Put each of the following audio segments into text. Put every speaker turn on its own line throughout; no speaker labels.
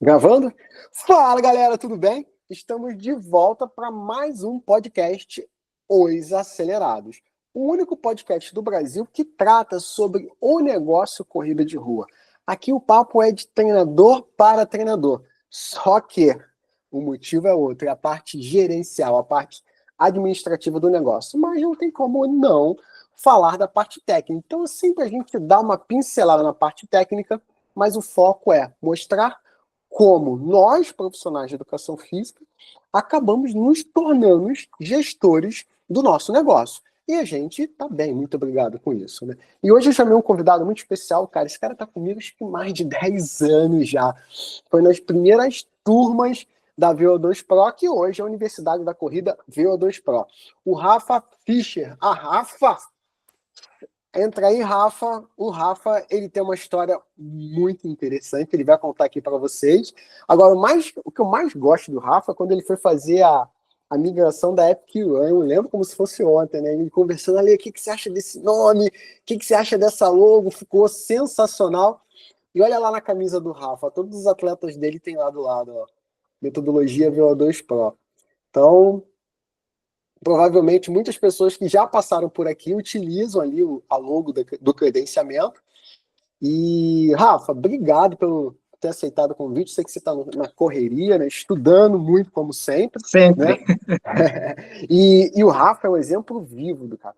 Gravando? Fala galera, tudo bem? Estamos de volta para mais um podcast Os Acelerados, o único podcast do Brasil que trata sobre o negócio corrida de rua. Aqui o papo é de treinador para treinador, só que o motivo é outro, é a parte gerencial, a parte administrativa do negócio, mas não tem como não falar da parte técnica. Então sempre a gente dá uma pincelada na parte técnica, mas o foco é mostrar como nós, profissionais de educação física, acabamos nos tornando gestores do nosso negócio. E a gente tá bem, muito obrigado com isso, né? E hoje eu chamei um convidado muito especial, cara. Esse cara tá comigo acho que mais de 10 anos já. Foi nas primeiras turmas da VO2 Pro, que hoje é a Universidade da Corrida VO2 Pro. O Rafa Fischer. A Rafa! Entra aí, Rafa. O Rafa, ele tem uma história muito interessante, ele vai contar aqui para vocês. Agora, o que eu mais gosto do Rafa é quando ele foi fazer a migração da Epic Run. Eu lembro como se fosse ontem, né? Ele conversando ali, o que você acha desse nome? O que você acha dessa logo? Ficou sensacional. E olha lá na camisa do Rafa, todos os atletas dele tem lá do lado, ó. Metodologia VO2 Pro. Então, provavelmente muitas pessoas que já passaram por aqui utilizam ali a logo do credenciamento. E, Rafa, obrigado por ter aceitado o convite. Sei que você está na correria, né? Estudando muito, como sempre, né?
Sempre.
E o Rafa é um exemplo vivo do cara.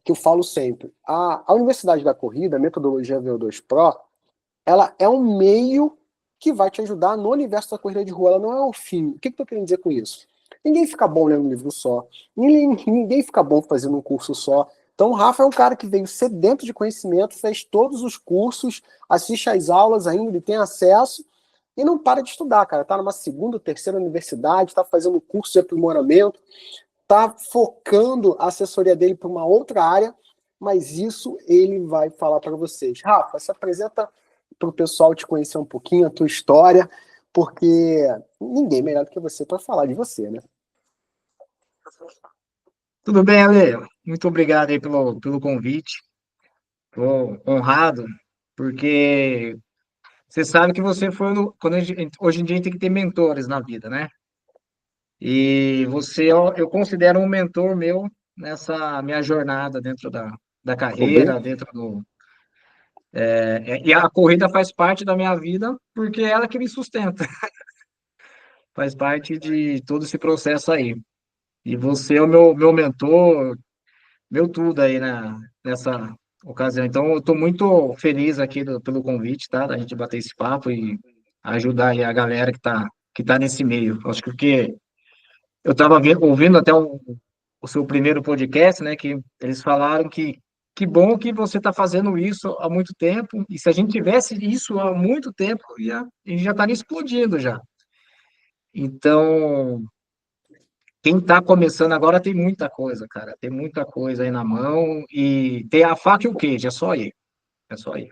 Que eu falo sempre. A Universidade da Corrida, a metodologia VO2 Pro, ela é um meio que vai te ajudar no universo da corrida de rua. Ela não é o fim. O que eu estou querendo dizer com isso? Ninguém fica bom lendo um livro só. Ninguém fica bom fazendo um curso só. Então, o Rafa é um cara que veio sedento de conhecimento, fez todos os cursos, assiste às aulas ainda, ele tem acesso e não para de estudar, cara. Tá numa segunda, terceira universidade, tá fazendo curso de aprimoramento, tá focando a assessoria dele para uma outra área, mas isso ele vai falar para vocês. Rafa, se apresenta para o pessoal te conhecer um pouquinho, a tua história, porque ninguém melhor do que você para falar de você, né?
Tudo bem, Ale? Muito obrigado aí pelo convite. Estou honrado, porque você sabe que você foi quando hoje em dia a gente tem que ter mentores na vida, né? E você, eu considero um mentor meu nessa minha jornada dentro da
Pô, bem,
carreira, e a corrida faz parte da minha vida, porque é ela que me sustenta, faz parte de todo esse processo aí. E você é o meu mentor, meu tudo aí nessa ocasião. Então, eu estou muito feliz aqui pelo convite, tá? Da gente bater esse papo e ajudar aí a galera que tá nesse meio. Acho que porque eu estava ouvindo até o seu primeiro podcast, né? Que eles falaram que bom que você está fazendo isso há muito tempo. E se a gente tivesse isso há muito tempo, a gente já estaria explodindo já. Então, quem está começando agora tem muita coisa, cara. Tem muita coisa aí na mão e tem a faca e o queijo, é só ir. É só ir.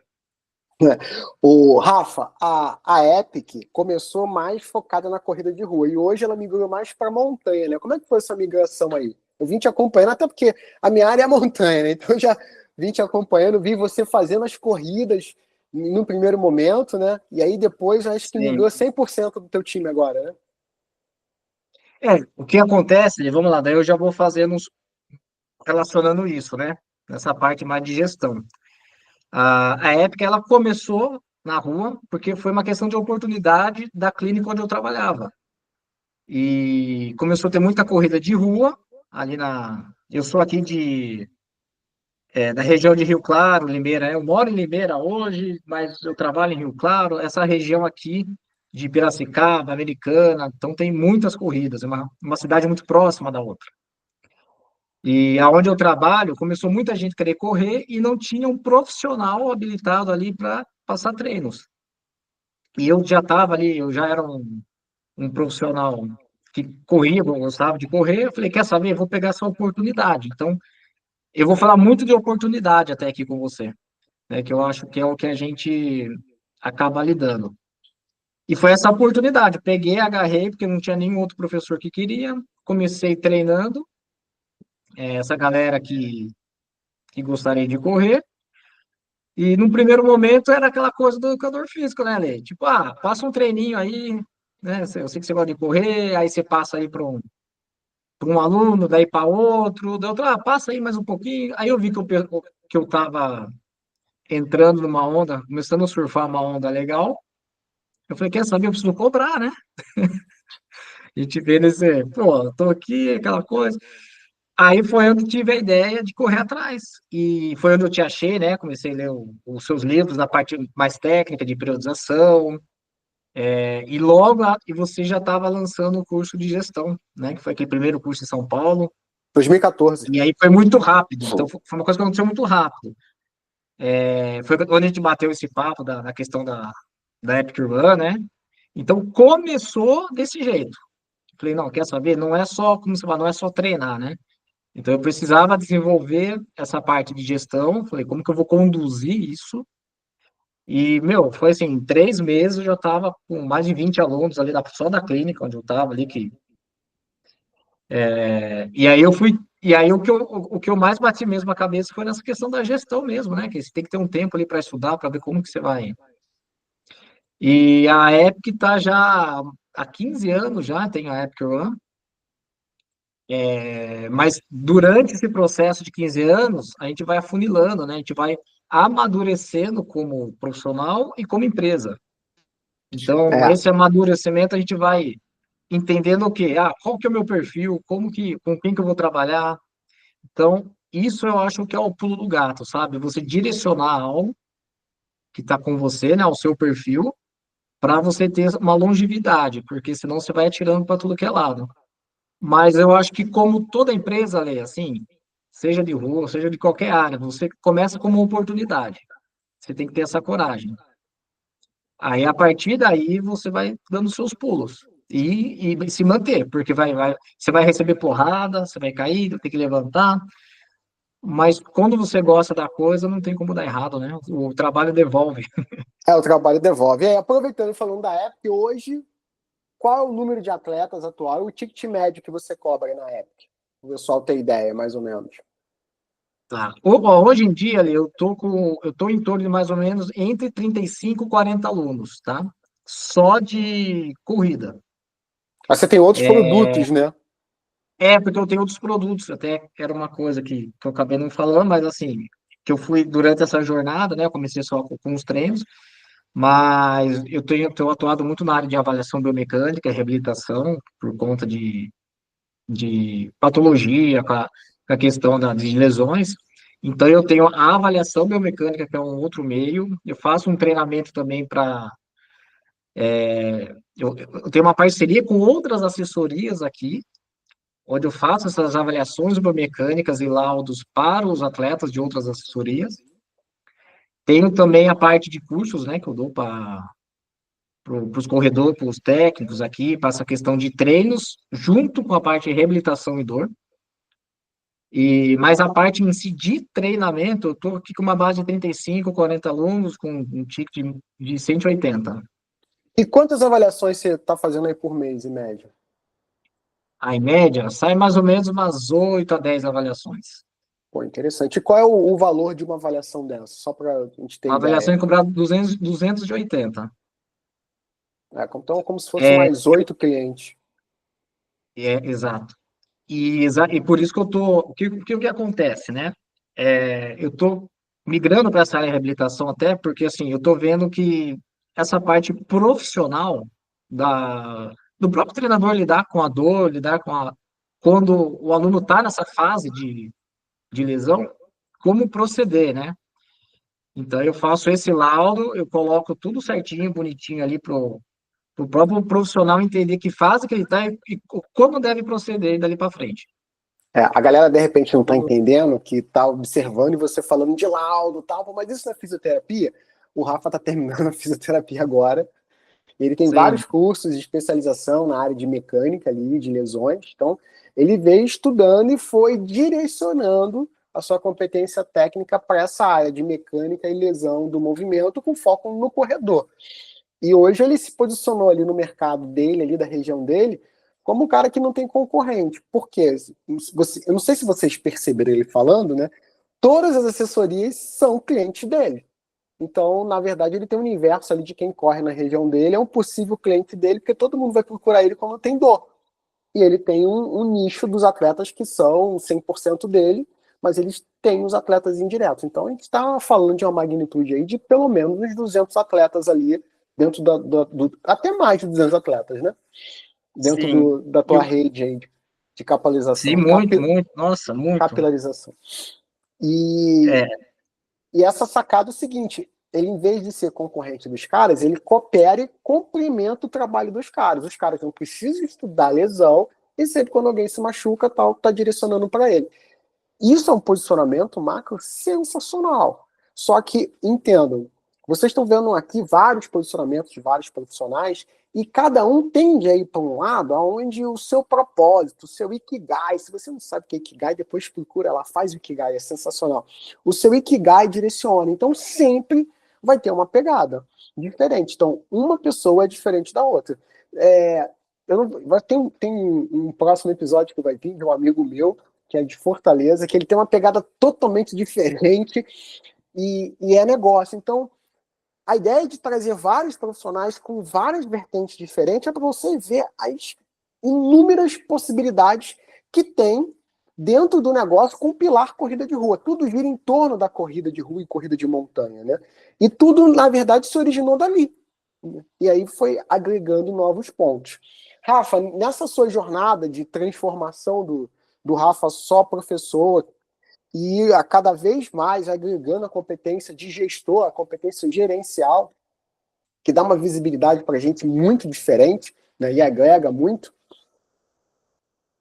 o Rafa, a Epic começou mais focada na corrida de rua e hoje ela migrou mais para montanha, né? Como é que foi essa migração aí? Eu vim te acompanhando, até porque a minha área é a montanha, né? Então eu já vim te acompanhando, vi você fazendo as corridas no primeiro momento, né? E aí depois acho que
Sim.
migrou 100% do teu time agora, né?
O que acontece, vamos lá, daí eu já vou fazendo, relacionando isso, né? Nessa parte mais de gestão. A época ela começou na rua porque foi uma questão de oportunidade da clínica onde eu trabalhava. E começou a ter muita corrida de rua ali eu sou aqui da região de Rio Claro, Limeira. Eu moro em Limeira hoje, mas eu trabalho em Rio Claro. Essa região aqui de Piracicaba, Americana, então tem muitas corridas, é uma cidade muito próxima da outra. E aonde eu trabalho, começou muita gente a querer correr e não tinha um profissional habilitado ali para passar treinos. E eu já estava ali, eu já era um profissional que corria, eu gostava de correr. Eu falei, quer saber? Eu vou pegar essa oportunidade. Então, eu vou falar muito de oportunidade até aqui com você, né? Que eu acho que é o que a gente acaba lidando. E foi essa oportunidade. Peguei, agarrei, porque não tinha nenhum outro professor que queria. Comecei treinando essa galera que gostaria de correr. E num primeiro momento era aquela coisa do educador físico, né, Lê? Tipo, passa um treininho aí, né? Eu sei que você gosta de correr, aí você passa aí para um aluno, daí para outro, da outro, passa aí mais um pouquinho. Aí eu vi que eu tava entrando numa onda, começando a surfar uma onda legal. Eu falei, quer saber, eu preciso cobrar, né? A gente vê nesse, pô, tô aqui, aquela coisa. Aí foi onde eu tive a ideia de correr atrás. E foi onde eu te achei, né? Comecei a ler os seus livros na parte mais técnica de periodização. E logo e você já estava lançando o curso de gestão, né? Que foi aquele primeiro curso em São Paulo.
2014.
E aí foi muito rápido. Então foi uma coisa que aconteceu muito rápido. Foi quando a gente bateu esse papo da questão da Epic Run, né? Então começou desse jeito. Falei, não, quer saber? Não é só, como você fala, não é só treinar, né? Então, eu precisava desenvolver essa parte de gestão. Falei, como que eu vou conduzir isso? E, meu, foi assim, em 3 meses eu já estava com mais de 20 alunos ali, só da clínica onde eu estava ali. E aí eu fui. E aí o que eu mais bati mesmo a cabeça foi nessa questão da gestão mesmo, né? Que você tem que ter um tempo ali para estudar, para ver como que você vai. E a Epic está já há 15 anos já, tem a Epic Run. Mas durante esse processo de 15 anos, a gente vai afunilando, né? A gente vai amadurecendo como profissional e como empresa. Então,
É,
esse amadurecimento a gente vai entendendo o quê? Qual que é o meu perfil? Com quem que eu vou trabalhar? Então, isso eu acho que é o pulo do gato, sabe? Você direcionar algo que está com você, né? O seu perfil, para você ter uma longevidade, porque senão você vai atirando para tudo que é lado. Mas eu acho que como toda empresa, Lê, assim, seja de rua, seja de qualquer área, você começa como uma oportunidade. Você tem que ter essa coragem. Aí, a partir daí, você vai dando seus pulos. E se manter, porque você vai receber porrada, você vai cair, vai ter que levantar. Mas quando você gosta da coisa, não tem como dar errado, né? O trabalho devolve.
o trabalho devolve. E aí, aproveitando falando da Epic, hoje, qual é o número de atletas atual e o ticket médio que você cobra na Epic? O pessoal ter ideia, mais ou menos.
Tá. Hoje em dia, Ali, eu tô em torno de mais ou menos entre 35 e 40 alunos, tá? Só de corrida.
Mas você tem outros produtos, né?
Porque eu tenho outros produtos, até era uma coisa que eu acabei não falando, mas assim, que eu fui durante essa jornada, né? Eu comecei só com os treinos, mas tenho atuado muito na área de avaliação biomecânica e reabilitação, por conta de patologia, com a questão de lesões. Então, eu tenho a avaliação biomecânica, que é um outro meio. Eu faço um treinamento também para. Eu tenho uma parceria com outras assessorias aqui, onde eu faço essas avaliações biomecânicas e laudos para os atletas de outras assessorias. Tenho também a parte de cursos, né, que eu dou para os corredores, para os técnicos aqui, para essa questão de treinos, junto com a parte de reabilitação e dor. Mas a parte em si de treinamento, eu estou aqui com uma base de 35, 40 alunos, com um ticket de 180.
E quantas avaliações você está fazendo aí por mês, em média?
Aí, em média, sai mais ou menos umas 8 a 10 avaliações.
Pô, interessante. E qual é o valor de uma avaliação dessa? Só para a gente ter
A avaliação
ideia.
é cobrada 280.
Então, como se fosse
É,
mais 8 clientes.
exato. E por isso que eu tô. O que acontece, né? Eu tô migrando para essa área de reabilitação até porque, assim, eu tô vendo que essa parte profissional do próprio treinador lidar com a dor, lidar quando o aluno está nessa fase de lesão, como proceder, né? Então, eu faço esse laudo, eu coloco tudo certinho, bonitinho ali pro próprio profissional entender que fase que ele está e como deve proceder dali para frente.
A galera de repente não está entendendo que está observando e você falando de laudo e tal, mas isso não é fisioterapia? O Rafa está terminando a fisioterapia agora. Ele tem
Sim.
vários cursos de especialização na área de mecânica ali, de lesões. Então, ele veio estudando e foi direcionando a sua competência técnica para essa área de mecânica e lesão do movimento com foco no corredor. E hoje ele se posicionou ali no mercado dele, ali da região dele, como um cara que não tem concorrente. Por quê? Eu não sei se vocês perceberam ele falando, né? Todas as assessorias são clientes dele. Então, na verdade, ele tem um universo ali de quem corre na região dele, é um possível cliente dele, porque todo mundo vai procurar ele quando tem dor. E ele tem um nicho dos atletas que são 100% dele, mas eles têm os atletas indiretos. Então, a gente está falando de uma magnitude aí de pelo menos uns 200 atletas ali, dentro até mais de 200 atletas, né? Dentro
Sim.
da tua rede aí de
Sim,
capitalização,
muito, muito, nossa, muito.
capilarização. E,
É,
e essa sacada é o seguinte: ele, em vez de ser concorrente dos caras, ele coopera e complementa o trabalho dos caras. Os caras não precisam estudar lesão, e sempre quando alguém se machuca, tal, tá direcionando para ele. Isso é um posicionamento macro sensacional. Só que, entendam, vocês estão vendo aqui vários posicionamentos de vários profissionais e cada um tende a ir para um lado onde o seu propósito, o seu Ikigai, se você não sabe o que é Ikigai, depois procura lá, faz o Ikigai, é sensacional. O seu Ikigai direciona. Então, sempre vai ter uma pegada diferente. Então, uma pessoa é diferente da outra. Tem um próximo episódio que vai vir de um amigo meu que é de Fortaleza, que ele tem uma pegada totalmente diferente e é negócio. Então, a ideia de trazer vários profissionais com várias vertentes diferentes é para você ver as inúmeras possibilidades que tem dentro do negócio com o pilar corrida de rua. Tudo gira em torno da corrida de rua e corrida de montanha, né? E tudo, na verdade, se originou dali. E aí foi agregando novos pontos. Rafa, nessa sua jornada de transformação do Rafa só professor e a cada vez mais agregando a competência de gestor, a competência gerencial, que dá uma visibilidade para a gente muito diferente, né, e agrega muito.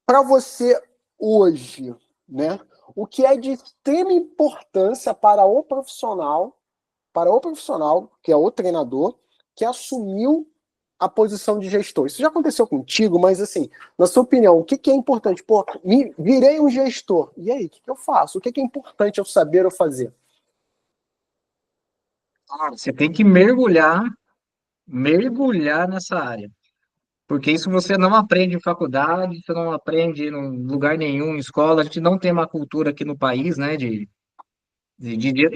Para você hoje, né, o que é de extrema importância para o profissional, que é o treinador, que assumiu a posição de gestor. Isso já aconteceu contigo, mas assim, na sua opinião, o que é importante? Pô, virei um gestor. E aí, o que eu faço? O que é importante eu saber ou fazer?
você tem que mergulhar nessa área. Porque isso você não aprende em faculdade, você não aprende em lugar nenhum, em escola. A gente não tem uma cultura aqui no país, né, de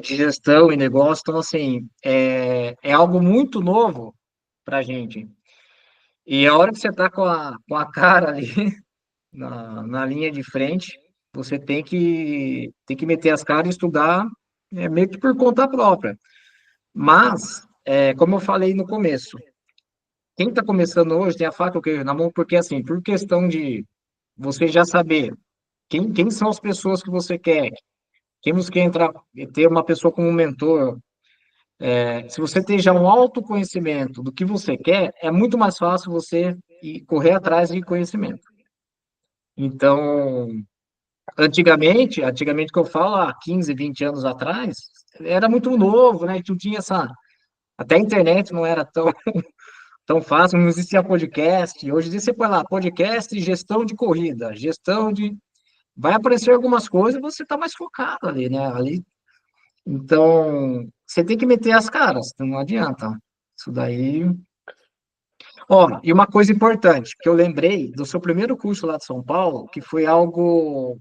gestão e negócio. Então, assim, é algo muito novo para a gente. E a hora que você está com a cara ali na linha de frente, você tem que meter as caras e estudar meio que por conta própria. Mas, como eu falei no começo, quem está começando hoje tem a faca e o queijo na mão, porque assim, por questão de você já saber quem são as pessoas que você quer, quem você quer entrar, ter uma pessoa como mentor. Se você tem já um autoconhecimento do que você quer, é muito mais fácil você ir correr atrás de conhecimento. Então, antigamente que eu falo, há 15, 20 anos atrás, era muito novo, né? A gente não tinha essa. Até a internet não era tão fácil, não existia podcast. Hoje em dia você põe lá, podcast, gestão de corrida, gestão de. Vai aparecer algumas coisas e você está mais focado ali, né? Ali. Então, você tem que meter as caras, não adianta. Isso daí. Ó, e uma coisa importante, que eu lembrei do seu primeiro curso lá de São Paulo, que foi algo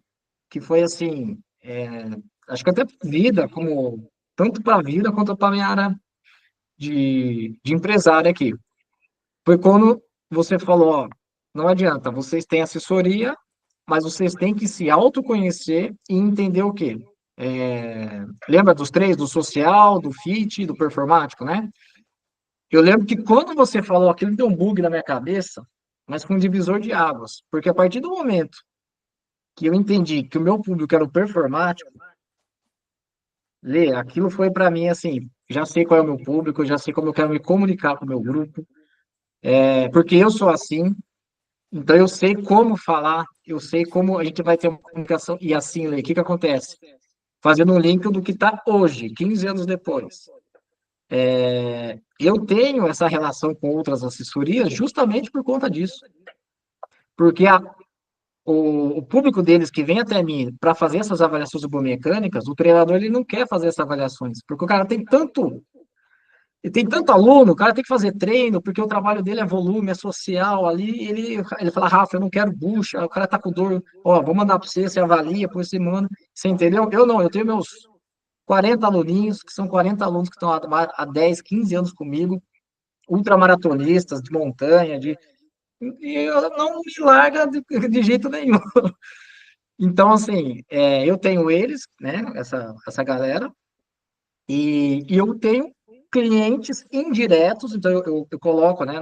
que foi assim, acho que até pra vida, como tanto para a vida quanto para a minha área de empresário aqui. Foi quando você falou, ó, não adianta, vocês têm assessoria, mas vocês têm que se autoconhecer e entender o quê? Lembra dos três, do social, do fit, do performático, né? Eu lembro que quando você falou aquilo, deu um bug na minha cabeça, mas com um divisor de águas, porque a partir do momento que eu entendi que o meu público era o performático, Lê, aquilo foi para mim assim, já sei qual é o meu público, já sei como eu quero me comunicar com o meu grupo, porque eu sou assim, então eu sei como falar, eu sei como a gente vai ter uma comunicação, e assim, Lê, o que que acontece? Fazendo um link do que está hoje, 15 anos depois. Eu tenho essa relação com outras assessorias justamente por conta disso, porque o público deles que vem até mim para fazer essas avaliações biomecânicas, o treinador ele não quer fazer essas avaliações, porque o cara tem tanto aluno, o cara tem que fazer treino, porque o trabalho dele é volume, é social ali, ele fala, Rafa, eu não quero bucha, o cara tá com dor, ó, vou mandar para você, você avalia, depois você manda, você entendeu? Eu não, eu tenho 40 aluninhos, que são 40 alunos que estão há 10, 15 anos comigo, ultramaratonistas de montanha, e eu não me larga de jeito nenhum. Então, assim, eu tenho eles, né, essa galera, e eu tenho clientes indiretos, então eu coloco, né,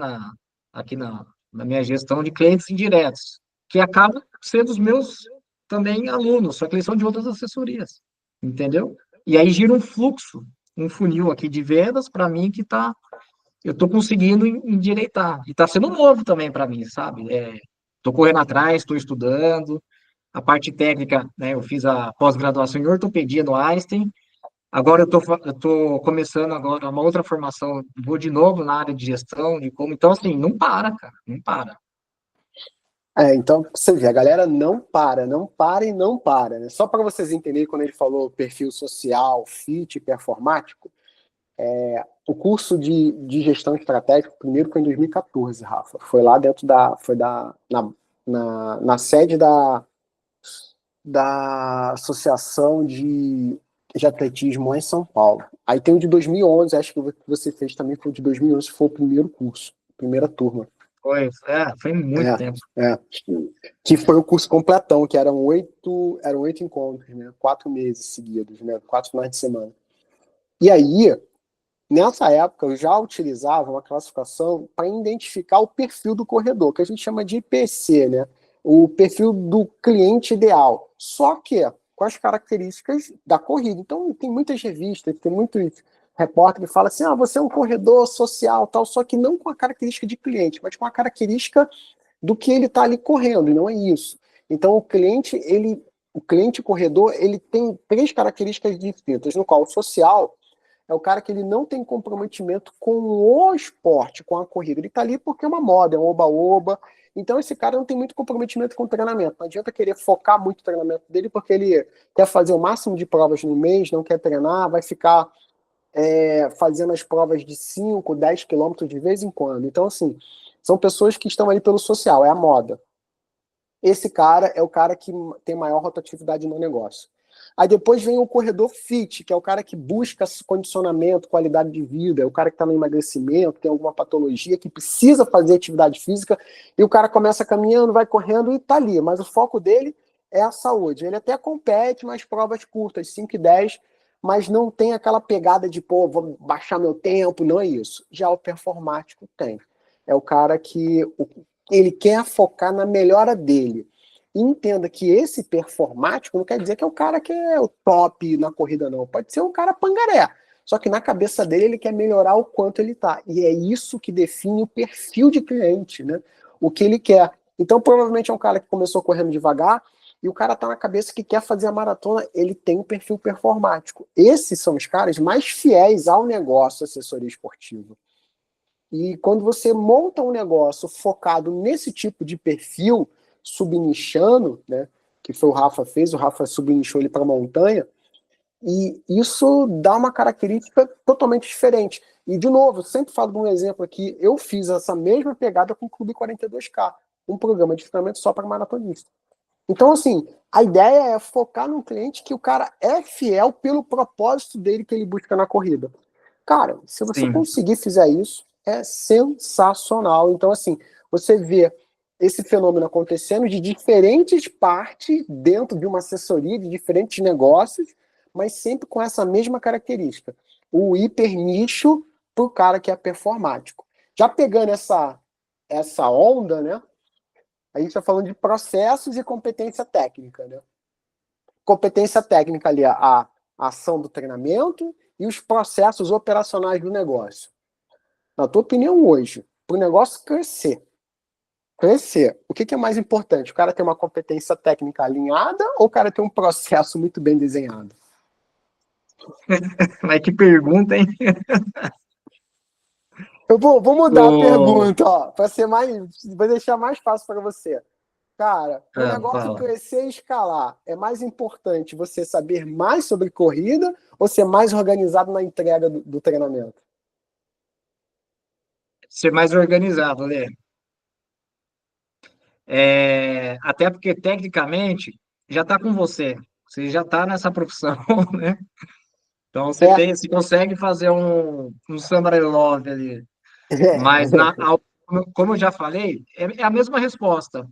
aqui na minha gestão de clientes indiretos, que acabam sendo os meus também alunos, só que eles são de outras assessorias, entendeu? E aí gira um fluxo, um funil aqui de vendas para mim que eu estou conseguindo endireitar. E está sendo novo também para mim, sabe? Estou correndo atrás, estou estudando. A parte técnica, né? Eu fiz a pós-graduação em ortopedia no Einstein. Agora eu tô começando agora uma outra formação, vou de novo na área de gestão, de como. Então, assim, não para, cara, não para.
Então, você vê, a galera não para, não para e não para, né? Só para vocês entenderem, quando ele falou perfil social, fit, performático, o curso de gestão estratégica, primeiro foi em 2014, Rafa. Foi lá dentro na sede da Associação de Atletismo lá em São Paulo. Aí tem o de 2011, acho que o que você fez também foi o de 2011, foi o primeiro curso, primeira turma.
Foi muito tempo.
Que foi o curso completão, que eram oito encontros, né? 4 meses seguidos, né? 4 finais de semana. E aí, nessa época, eu já utilizava uma classificação para identificar o perfil do corredor, que a gente chama de IPC, né? O perfil do cliente ideal. Só que com as características da corrida. Então, tem muitas revistas, tem muitos repórteres que falam assim: você é um corredor social, tal, só que não com a característica de cliente, mas com a característica do que ele está ali correndo, e não é isso. Então, o cliente corredor, ele tem três características distintas, no qual o social é o cara que ele não tem comprometimento com o esporte, com a corrida. Ele está ali porque é uma moda, é um oba-oba. Então, esse cara não tem muito comprometimento com o treinamento. Não adianta querer focar muito no treinamento dele, porque ele quer fazer o máximo de provas no mês, não quer treinar, vai ficar fazendo as provas de 5, 10 quilômetros de vez em quando. Então, assim, são pessoas que estão ali pelo social, é a moda. Esse cara é o cara que tem maior rotatividade no negócio. Aí depois vem o corredor fit, que é o cara que busca condicionamento, qualidade de vida, é o cara que está no emagrecimento, tem alguma patologia, que precisa fazer atividade física, e o cara começa caminhando, vai correndo e está ali, mas o foco dele é a saúde. Ele até compete nas provas curtas, 5 e 10, mas não tem aquela pegada de, vou baixar meu tempo, não é isso. Já o performático tem. É o cara que ele quer focar na melhora dele. E entenda que esse performático não quer dizer que é o cara que é o top na corrida, não. Pode ser um cara pangaré. Só que na cabeça dele ele quer melhorar o quanto ele tá. E é isso que define o perfil de cliente, né? O que ele quer. Então, provavelmente é um cara que começou correndo devagar e o cara tá na cabeça que quer fazer a maratona, ele tem um perfil performático. Esses são os caras mais fiéis ao negócio assessoria esportiva. E quando você monta um negócio focado nesse tipo de perfil, subnichando, né, que foi o Rafa fez, o Rafa subnichou ele para montanha, e isso dá uma característica totalmente diferente. E, de novo, eu sempre falo de um exemplo aqui, eu fiz essa mesma pegada com o Clube 42K, um programa de treinamento só para maratonista. Então, assim, a ideia é focar num cliente que o cara é fiel pelo propósito dele que ele busca na corrida. Cara, se você
Sim.
conseguir fizer isso, é sensacional. Então, assim, você vê esse fenômeno acontecendo de diferentes partes dentro de uma assessoria, de diferentes negócios, mas sempre com essa mesma característica. O hiper nicho para o cara que é performático. Já pegando essa onda, né? A gente está falando de processos e competência técnica, né? Competência técnica ali, a ação do treinamento e os processos operacionais do negócio. Na tua opinião, hoje, para o negócio crescer, o que é mais importante? O cara ter uma competência técnica alinhada ou o cara ter um processo muito bem desenhado?
Mas que pergunta, hein?
Eu vou mudar a
O...
pergunta, ó, para ser mais, vou deixar mais fácil para você. Cara, para o negócio
Fala.
crescer e escalar, é mais importante você saber mais sobre corrida ou ser mais organizado na entrega do treinamento?
Ser mais organizado, Lê. Até porque, tecnicamente, já está com você. Você já está nessa profissão, né? Então
É,
você consegue fazer um Somebody Love ali. Mas,
é,
como eu já falei, é a mesma resposta.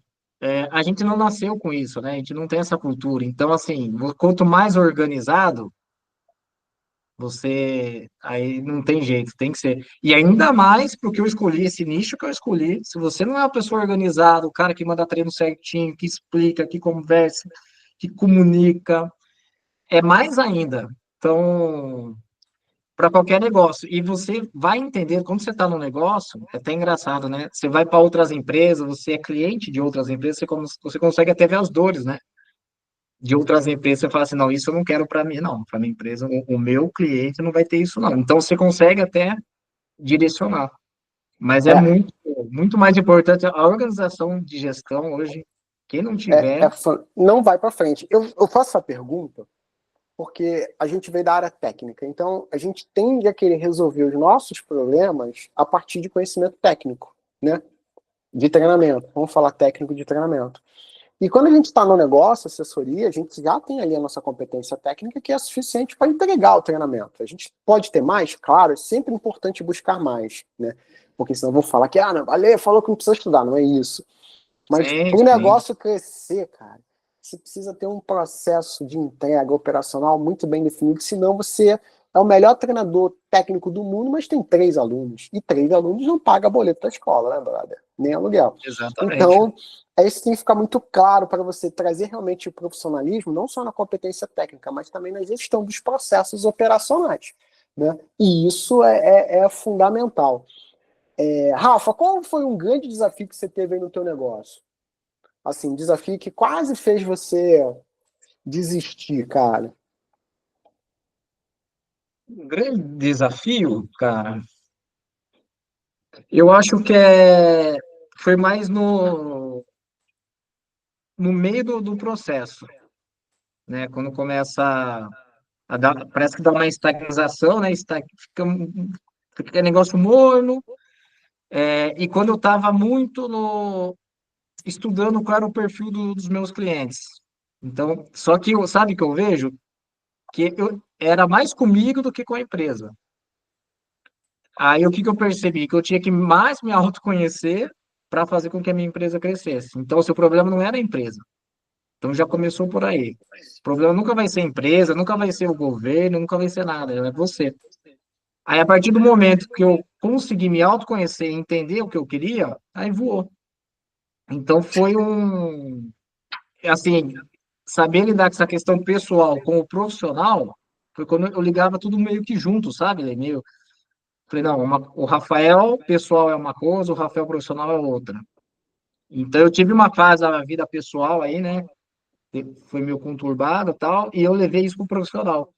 A gente não nasceu com isso, né? A gente não tem essa cultura. Então, assim, quanto mais organizado, você aí não tem jeito, tem que ser. E ainda mais porque eu escolhi esse nicho que eu escolhi. Se você não é uma pessoa organizada, o cara que manda treino certinho, que explica, que conversa, que comunica, é mais ainda. Então, para qualquer negócio. E você vai entender, quando você está no negócio, é até engraçado, né? Você vai para outras empresas, você é cliente de outras empresas, você consegue até ver as dores, né? De outras empresas, você fala assim, não, isso eu não quero para mim, não. Para minha empresa, o meu cliente não vai ter isso, não. Então, você consegue até direcionar. Mas é
é,
muito, muito mais importante a organização de gestão hoje. Quem não tiver,
não vai para frente. Eu faço essa pergunta porque a gente veio da área técnica, então a gente tende a querer resolver os nossos problemas a partir de conhecimento técnico, né? De treinamento. Vamos falar técnico de treinamento. E quando a gente está no negócio, assessoria, a gente já tem ali a nossa competência técnica que é suficiente para entregar o treinamento. A gente pode ter mais, claro, é sempre importante buscar mais, né? Porque senão eu vou falar que, não, valeu, falou que não precisa estudar, não é isso. Mas
sim,
para o
sim,
negócio crescer, cara, você precisa ter um processo de entrega operacional muito bem definido, senão você é o melhor treinador técnico do mundo, mas tem 3 alunos. E 3 alunos não paga boleto da escola, né, brother? Nem aluguel.
exatamente.
Então, isso tem que ficar muito claro para você trazer realmente o profissionalismo, não só na competência técnica, mas também na gestão dos processos operacionais. Né? E isso é fundamental. Rafa, qual foi um grande desafio que você teve aí no teu negócio? Assim, desafio que quase fez você desistir, cara.
Um grande desafio, cara, eu acho que foi mais no meio do processo, né? Quando começa a dar, parece que dá uma estagnação, né? Fica negócio morno. E quando eu estava muito estudando qual era o perfil dos meus clientes. Então, só que sabe que eu vejo que eu era mais comigo do que com a empresa. Aí o que que eu percebi? Que eu tinha que mais me autoconhecer para fazer com que a minha empresa crescesse. Então, o seu problema não era a empresa. Então já começou por aí. O problema nunca vai ser a empresa, nunca vai ser o governo, nunca vai ser nada, é você. Aí a partir do momento que eu consegui me autoconhecer e entender o que eu queria, aí voou. Então foi assim, saber lidar com essa questão pessoal com o profissional, foi quando eu ligava tudo meio que junto, sabe? Falei, não, o Rafael pessoal é uma coisa, o Rafael profissional é outra. Então eu tive uma fase da vida pessoal aí, né? Que foi meio conturbada e tal, e eu levei isso pro profissional.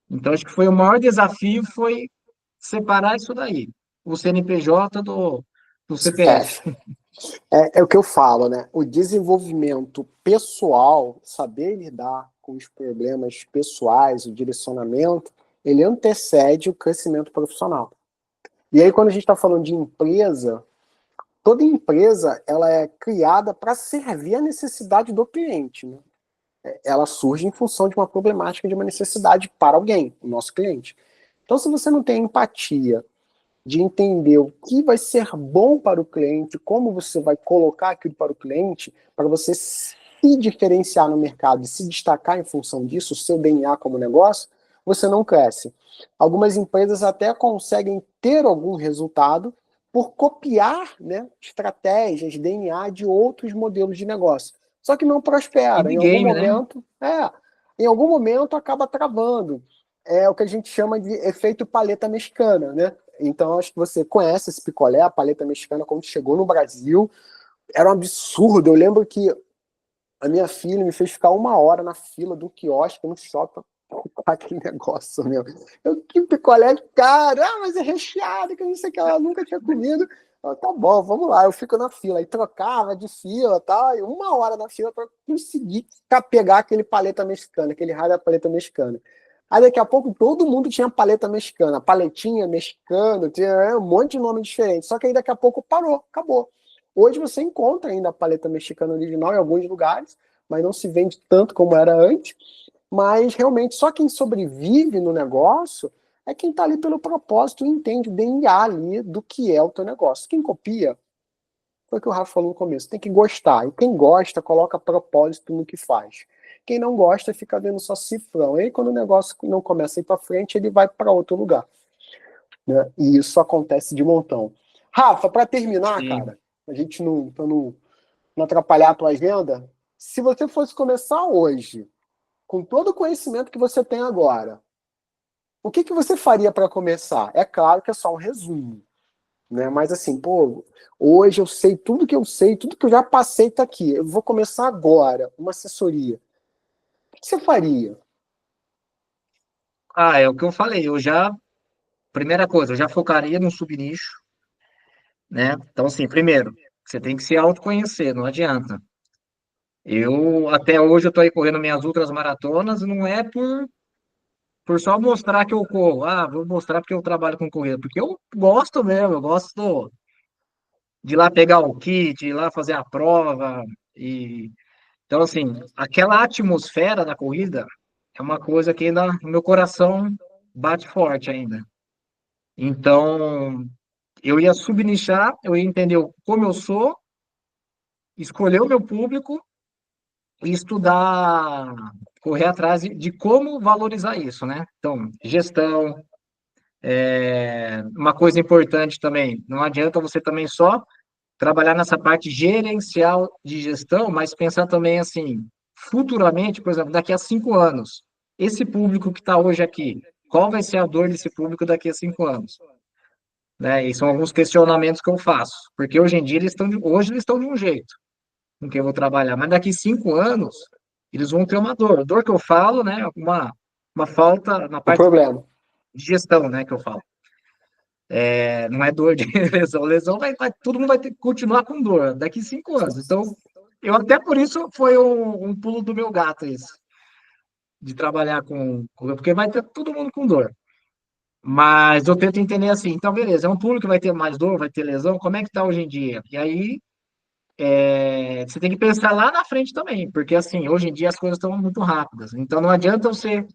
Então, acho que foi o maior desafio foi separar isso daí, o CNPJ do
É,
CPF.
é o que eu falo, né? O desenvolvimento pessoal, saber lidar com os problemas pessoais, o direcionamento, ele antecede o crescimento profissional. E aí, quando a gente está falando de empresa, toda empresa ela é criada para servir a necessidade do cliente. Né? Ela surge em função de uma problemática, de uma necessidade para alguém, o nosso cliente. Então, se você não tem empatia de entender o que vai ser bom para o cliente, como você vai colocar aquilo para o cliente, para você se diferenciar no mercado e se destacar em função disso, o seu DNA como negócio, você não cresce. Algumas empresas até conseguem ter algum resultado por copiar, né, estratégias, DNA de outros modelos de negócio. Só que não prospera.
In game, né?
Em algum momento acaba travando. É o que a gente chama de efeito paleta mexicana, né? Então, acho que você conhece esse picolé, a paleta mexicana, quando chegou no Brasil. Era um absurdo. Eu lembro que a minha filha me fez ficar 1 hora na fila do quiosque no shopping para aquele negócio, meu. Que picolé de cara, mas é recheado, que não sei o que ela nunca tinha comido. Eu, tá bom, vamos lá, eu fico na fila. Aí trocava de fila tal, e 1 hora na fila para conseguir pegar aquele paleta mexicana, aquele raio da paleta mexicana. Aí daqui a pouco todo mundo tinha paleta mexicana, paletinha mexicana, tinha um monte de nome diferente. Só que aí daqui a pouco parou, acabou. Hoje você encontra ainda a paleta mexicana original em alguns lugares, mas não se vende tanto como era antes. Mas realmente só quem sobrevive no negócio é quem está ali pelo propósito e entende o DNA ali do que é o teu negócio. Quem copia, foi o que o Rafa falou no começo, tem que gostar. E quem gosta, coloca propósito no que faz. Quem não gosta, fica vendo só cifrão. E aí, quando o negócio não começa a ir para frente, ele vai para outro lugar. Né? E isso acontece de montão. Rafa, para terminar,
Sim.
cara, a gente não atrapalhar a tua agenda, se você fosse começar hoje, com todo o conhecimento que você tem agora, o que você faria para começar? É claro que é só um resumo, né? Mas assim, pô, hoje eu sei tudo que eu sei, tudo que eu já passei está aqui. Eu vou começar agora uma assessoria. O que você faria?
É o que eu falei, primeira coisa, eu já focaria no subnicho, né? Então, assim, primeiro, você tem que se autoconhecer, não adianta. Até hoje, eu tô aí correndo minhas ultras maratonas, não é por só mostrar que eu corro. Vou mostrar porque eu trabalho com corrida, porque eu gosto mesmo, eu gosto de ir lá pegar o kit, ir lá fazer a prova. Então, assim, aquela atmosfera da corrida é uma coisa que ainda no meu coração bate forte ainda. Então, eu ia subnichar, eu ia entender como eu sou, escolher o meu público e estudar, correr atrás de como valorizar isso, né? Então, gestão, uma coisa importante também, não adianta você também só trabalhar nessa parte gerencial de gestão, mas pensar também assim, futuramente, por exemplo, daqui a 5 anos, esse público que está hoje aqui, qual vai ser a dor desse público daqui a 5 anos? Né? E são alguns questionamentos que eu faço, porque hoje em dia hoje eles estão de um jeito com que eu vou trabalhar, mas daqui 5 anos eles vão ter uma dor. Dor que eu falo, né? Uma falta na
O
parte
problema.
de gestão, né? Que eu falo. Não é dor de lesão. Lesão todo mundo vai ter que continuar com dor daqui 5 anos. Então, eu até por isso foi um pulo do meu gato isso, de trabalhar porque vai ter todo mundo com dor. Mas eu tento entender assim, então beleza, é um público que vai ter mais dor, vai ter lesão, como é que tá hoje em dia? E aí você tem que pensar lá na frente também, porque assim, hoje em dia as coisas estão muito rápidas. Então não adianta você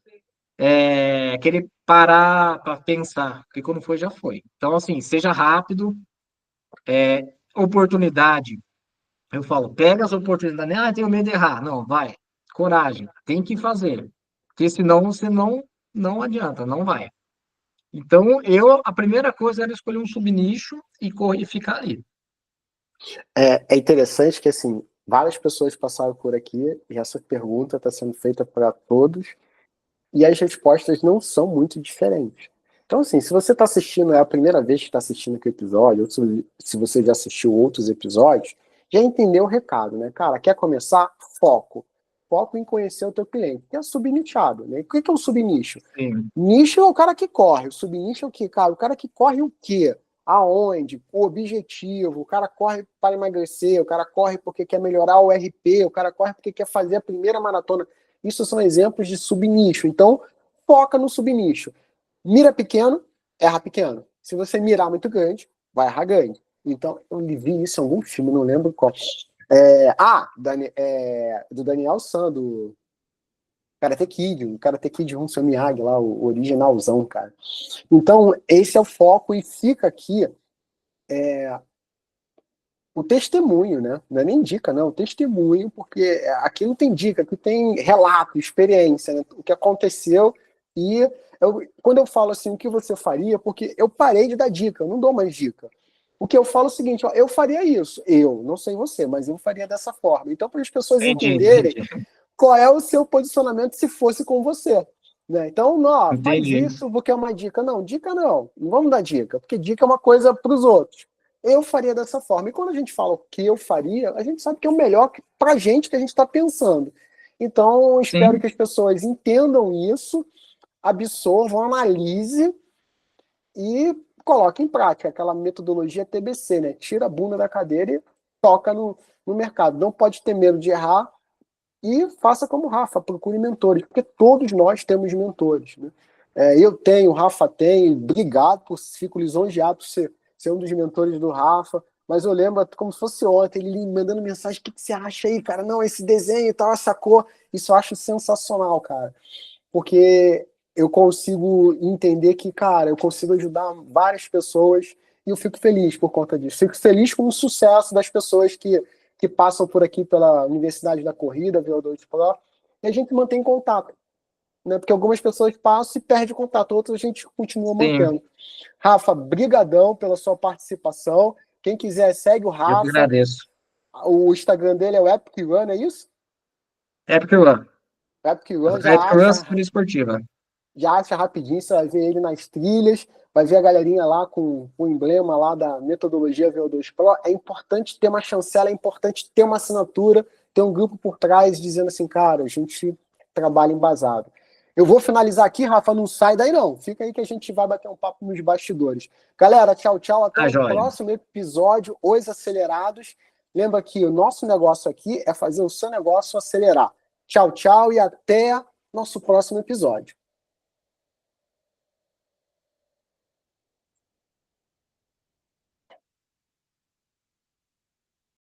querer parar para pensar, porque quando foi, já foi. Então, assim, seja rápido, oportunidade. Eu falo, pega as oportunidades, tenho medo de errar. Não, vai, coragem, tem que fazer. Porque senão você não adianta, não vai. Então, a primeira coisa era escolher um subnicho e ficar ali.
É interessante que, assim, várias pessoas passaram por aqui e essa pergunta está sendo feita para todos e as respostas não são muito diferentes. Então, assim, se você está assistindo, é a primeira vez que está assistindo aquele episódio, ou se você já assistiu outros episódios, já entendeu o recado, né? Cara, quer começar? Foco. Foco em conhecer o teu cliente, que é subnichado, né? O que é o subnicho?
Sim,
Nicho é o cara que corre, o subnicho é o que, cara? O cara que corre o quê? Aonde? O objetivo, o cara corre para emagrecer, o cara corre porque quer melhorar o RP, o cara corre porque quer fazer a primeira maratona. Isso são exemplos de subnicho. Então, foca no subnicho. Mira pequeno, erra pequeno. Se você mirar muito grande, vai errar grande. Então, eu vi isso em algum filme, não lembro qual. Do Daniel San, do Karate Kid 1, seu Miyagi lá, o originalzão, cara. Então, esse é o foco e fica aqui o testemunho, né? Não é nem dica, não, o testemunho, porque aqui não tem dica, aqui tem relato, experiência, né? O que aconteceu e quando eu falo assim, o que você faria, porque eu parei de dar dica, eu não dou mais dica. O que eu falo é o seguinte, ó, eu faria isso, eu, não sei você, mas eu faria dessa forma. Então, para as pessoas entenderem
entendi.
qual é o seu posicionamento se fosse com você. Né? Então, não, faz
Entendi.
isso porque é uma dica. Não, dica não vamos dar dica, porque dica é uma coisa para os outros. Eu faria dessa forma. E quando a gente fala o que eu faria, a gente sabe que é o melhor para a gente que a gente está pensando. Então, eu espero
Sim,
que as pessoas entendam isso, absorvam, analise e coloquem em prática aquela metodologia TBC, né? Tira a bunda da cadeira e toca no mercado. Não pode ter medo de errar, e faça como o Rafa, procure mentores, porque todos nós temos mentores. Né? Eu tenho, o Rafa tem, obrigado, fico lisonjeado por ser um dos mentores do Rafa. mas eu lembro como se fosse ontem, ele me mandando mensagem, o que você acha aí, cara? Não, esse desenho e tal, essa cor, isso eu acho sensacional, cara. Porque eu consigo entender que, cara, eu consigo ajudar várias pessoas e eu fico feliz por conta disso. Fico feliz com o sucesso das pessoas que passam por aqui pela Universidade da Corrida, VO2 Pro, e a gente mantém contato, né? Porque algumas pessoas passam e perdem contato, outras a gente continua
Sim,
mantendo. Rafa, brigadão pela sua participação. Quem quiser, segue o
eu que
Rafa.
agradeço.
O Instagram dele é o Epic Run, é isso?
Epic Run.
Epic Run,
Epic Run Ciclismo Esportiva.
já acha rapidinho, você vai ver ele nas trilhas, vai ver a galerinha lá com o emblema lá da metodologia VO2 Pro. É importante ter uma chancela, é importante ter uma assinatura, ter um grupo por trás dizendo assim, cara, a gente trabalha embasado. Eu vou finalizar aqui, Rafa, não sai daí não. Fica aí que a gente vai bater um papo nos bastidores. Galera, tchau, tchau. Até
Tá,
o
joia.
próximo episódio, Os Acelerados. Lembra que o nosso negócio aqui é fazer o seu negócio acelerar. Tchau, tchau e até nosso próximo episódio.